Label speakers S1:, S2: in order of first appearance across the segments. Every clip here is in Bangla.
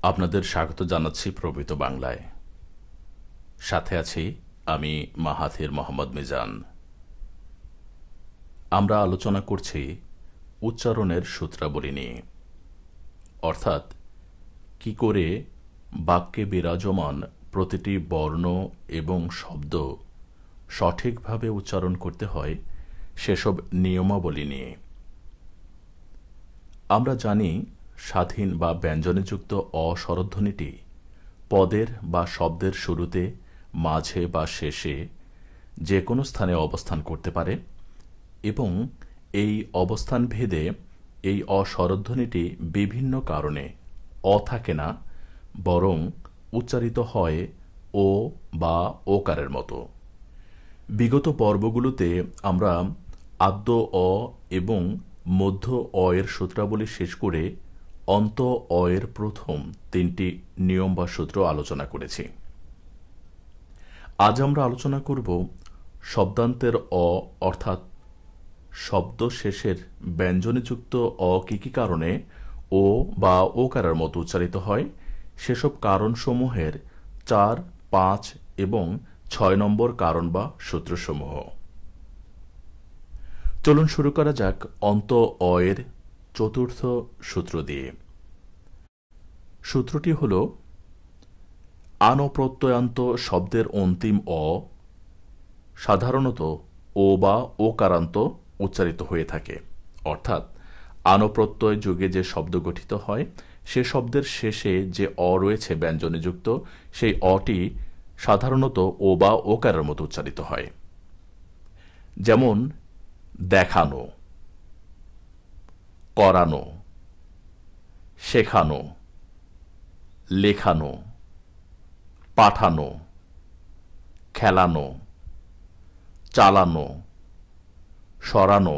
S1: আপনাদের স্বাগত জানাচ্ছি প্রভৃত বাংলায়। সাথে আছি আমি মাহাথির মোহাম্মদ মিজান। আমরা আলোচনা করছি উচ্চারণের সূত্রাবলী নিয়ে, অর্থাৎ কি করে বাক্যে বিরাজমান প্রতিটি বর্ণ এবং শব্দ সঠিকভাবে উচ্চারণ করতে হয় সেসব নিয়মাবলী নিয়ে। আমরা জানি স্বাধীন বা ব্যঞ্জনযুক্ত অস্বরধ্বনিটি পদের বা শব্দের শুরুতে, মাঝে বা শেষে যে কোনো স্থানে অবস্থান করতে পারে এবং এই অবস্থান ভেদে এই অস্বরধ্বনিটি বিভিন্ন কারণে থাকে না, বরং উচ্চারিত হয় ও বা ওকারের মতো। বিগত পর্বগুলোতে আমরা আদ্য অ এবং মধ্য অ এর সূত্রাবলী শেষ করে অন্ত অ এর প্রথম তিনটি নিয়ম বা সূত্র আলোচনা করেছি। আজ আমরা আলোচনা করব শব্দান্তের অ, অর্থাৎ শব্দ শেষের ব্যঞ্জনযুক্ত অ কি কি কারণে ও বা ওকারের মতো উচ্চারিত হয় সেসব কারণসমূহের 4, 5 এবং 6 নম্বর কারণ বা সূত্রসমূহ। চলুন শুরু করা যাক অন্ত অ এর চতুর্থ সূত্র দিয়ে। সূত্রটি হল আনপ্রত্যয়ান্ত শব্দের অন্তিম অ সাধারণত ও বা ওকারান্ত উচ্চারিত হয়ে থাকে, অর্থাৎ আনপ্রত্যয় যুগে যে শব্দ গঠিত হয় সে শব্দের শেষে যে অ রয়েছে ব্যঞ্জনযুক্ত, সেই অটি সাধারণত ও বা ওকারের মতো উচ্চারিত হয়। যেমন দেখানো, করানো, শেখানো, লেখানো, পাঠানো, খেলানো, চালানো, সরানো,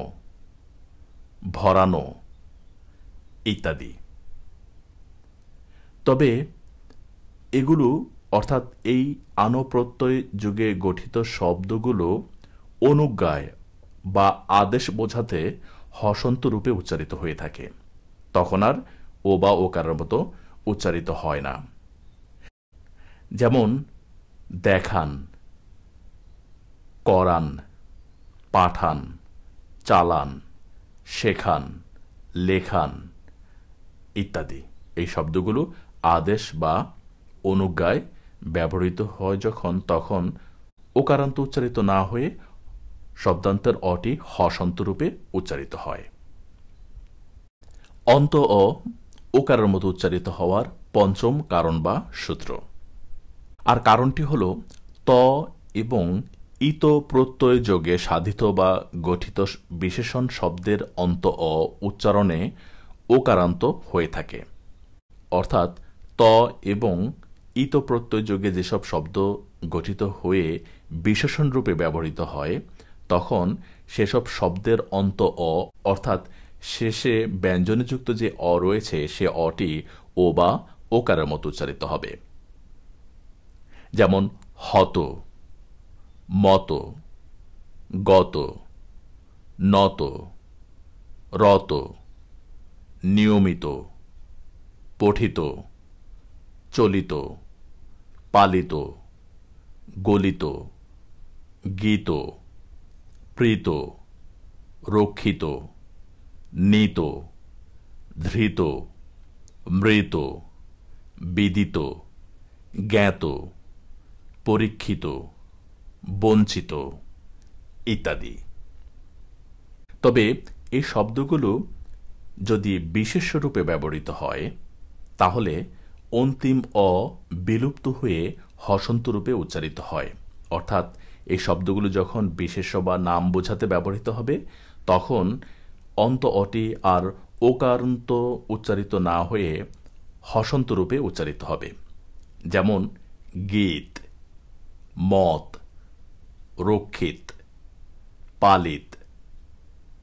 S1: ভরানো ইত্যাদি। তবে এগুলো অর্থাৎ এই আনপ্রত্যয় যুগে গঠিত শব্দগুলো অনুজ্ঞায় বা আদেশ বোঝাতে হসন্ত রূপে উচ্চারিত হয়ে থাকে, তখন আর ও বা ওকারের মতো উচ্চারিত হয় না। যেমন দেখান, করান, পাঠান, চালান, শেখান, লেখান ইত্যাদি। এই শব্দগুলো আদেশ বা অনুজ্ঞায় ব্যবহৃত হয় যখন, তখন ওকারান্ত উচ্চারিত না হয়ে শব্দান্তের অটি হসন্ত রূপে উচ্চারিত হয়। অন্ত অ ওকারের মতো উচ্চারিত হওয়ার পঞ্চম কারণ বা সূত্র। আর কারণটি হল ত এবং ইত প্রত্যয় যোগে সাধিত বা গঠিত বিশেষণ শব্দের অন্ত অ উচ্চারণে ওকারান্ত হয়ে থাকে, অর্থাৎ ত এবং ইত প্রত্যয় যোগে যেসব শব্দ গঠিত হয়ে বিশেষণ রূপে ব্যবহৃত হয় তখন সেসব শব্দের অন্ত অ, অর্থাৎ শেষে ব্যঞ্জনযুক্ত যে অ রয়েছে সে অটি ও বা ওকারের মতো উচ্চারিত হবে। যেমন হত, মত, গত, নত, রত, নিয়মিত, পঠিত, চলিত, পালিত, গলিত, গীত, প্রীত, রক্ষিত, নীত, ধৃত, মৃত, বিদিত, জ্ঞাত, পরীক্ষিত, বঞ্চিত ইত্যাদি। তবে এই শব্দগুলো যদি বিশেষ্য রূপে ব্যবহৃত হয় তাহলে অন্তিম অ বিলুপ্ত হয়ে হসন্ত রূপে উচ্চারিত হয়, অর্থাৎ এই শব্দগুলো যখন বিশেষ্য বা নাম বোঝাতে ব্যবহৃত হবে তখন অন্ত অটি আর ওকারান্ত উচ্চারিত না হয়ে হসন্ত রূপে উচ্চারিত হবে। যেমন গীত, মত, রক্ষিত, পালিত,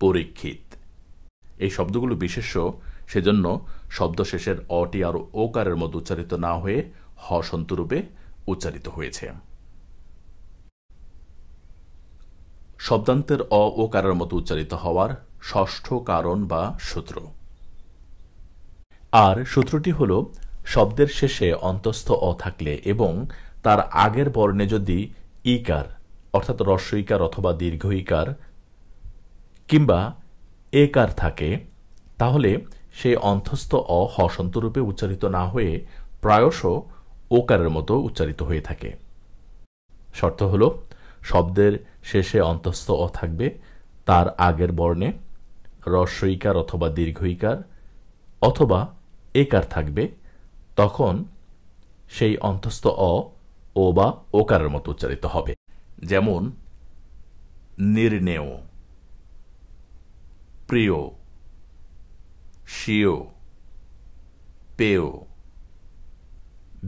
S1: পরীক্ষিত। এই শব্দগুলো বিশেষ্য, সেজন্য শব্দ শেষের অটি আর ওকারের মতো উচ্চারিত না হয়ে হসন্ত রূপে উচ্চারিত হয়েছে। শব্দান্তের অ ওকারের মতো উচ্চারিত হওয়ার ষষ্ঠ কারণ বা সূত্র। আর সূত্রটি হল শব্দের শেষে অন্তস্থ অ থাকলে এবং তার আগের বর্ণে যদি ইকার অর্থাৎ হ্রস্ব ইকার অথবা দীর্ঘ ইকার কিংবা একার থাকে, তাহলে সেই অন্তস্থ অ হসন্ত রূপে উচ্চারিত না হয়ে প্রায়শ ওকারের মতো উচ্চারিত হয়ে থাকে। শর্ত হল শব্দের শেষে অন্তস্থ অ থাকবে, তার আগের বর্ণে হ্রস্ব ইকার অথবা দীর্ঘ ইকার অথবা একার থাকবে, তখন সেই অন্তস্থ অ ও বা ওকারের মতো উচ্চারিত হবে। যেমন নির্ণেয়, প্রিয়, স্বীয়, পেয়,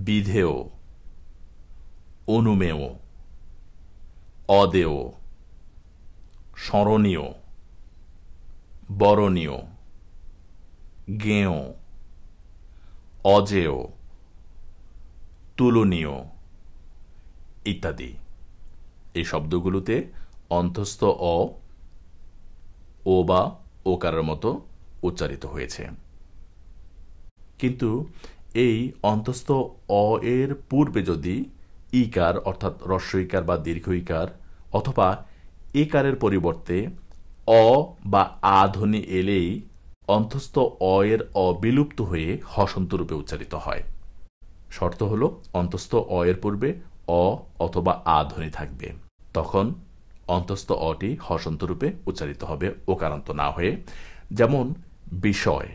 S1: বিধেয়, অনুমেয়, অদেয়, স্মরণীয়, বরণীয়, জ্ঞেয়, অজেয়, তুলনীয় ইত্যাদি। এই শব্দগুলোতে অন্তস্থ অ ও বা ওকারের মতো উচ্চারিত হয়েছে। কিন্তু এই অন্তস্থ অ এর পূর্বে যদি ইকার অর্থাৎ হ্রস্ব ইকার বা দীর্ঘ ইকার অথবা একারের পরিবর্তে অ বা আ ধ্বনি এলেই অন্তস্থ অ এর অ বিলুপ্ত হয়ে হসন্ত রূপে উচ্চারিত হয়। শর্ত হল অন্তস্থ অ এর পূর্বে অ অথবা আ ধ্বনি থাকবে, তখন অন্তস্থ অটি হসন্ত রূপে উচ্চারিত হবে ওকারান্ত না হয়ে। যেমন বিষয়,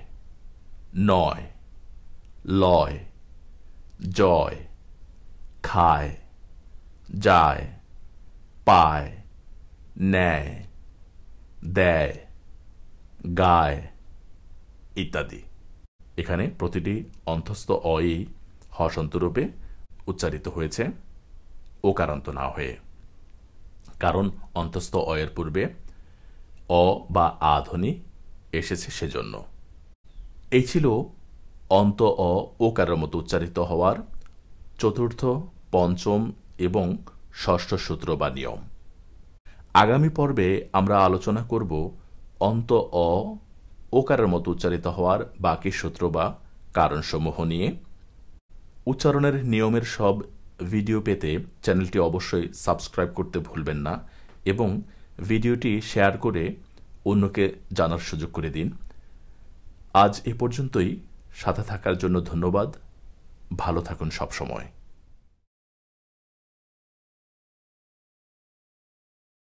S1: নয়, লয়, জয়, খায়, যায়, পায়, নেয়, দেয়, গায় ইত্যাদি। এখানে প্রতিটি অন্তস্থ অই হসন্ত রূপে উচ্চারিত হয়েছে ওকারান্ত না হয়ে, কারণ অন্তস্থ অ এর পূর্বে অ বা আ ধ্বনি এসেছে সেজন্য। এই ছিল অন্ত অ ওকারের মতো উচ্চারিত হওয়ার চতুর্থ, পঞ্চম এবং ষষ্ঠ সূত্র বা নিয়ম। আগামী পর্বে আমরা আলোচনা করব অন্ত অ ওকারের মতো উচ্চারিত হওয়ার বাকি সূত্র বা কারণসমূহ নিয়ে। উচ্চারণের নিয়মের সব ভিডিও পেতে চ্যানেলটি অবশ্যই সাবস্ক্রাইব করতে ভুলবেন না এবং ভিডিওটি শেয়ার করে অন্যকে জানার সুযোগ করে দিন। আজ এ পর্যন্তই। সাথে থাকার জন্য ধন্যবাদ। ভালো থাকুন সব সময়।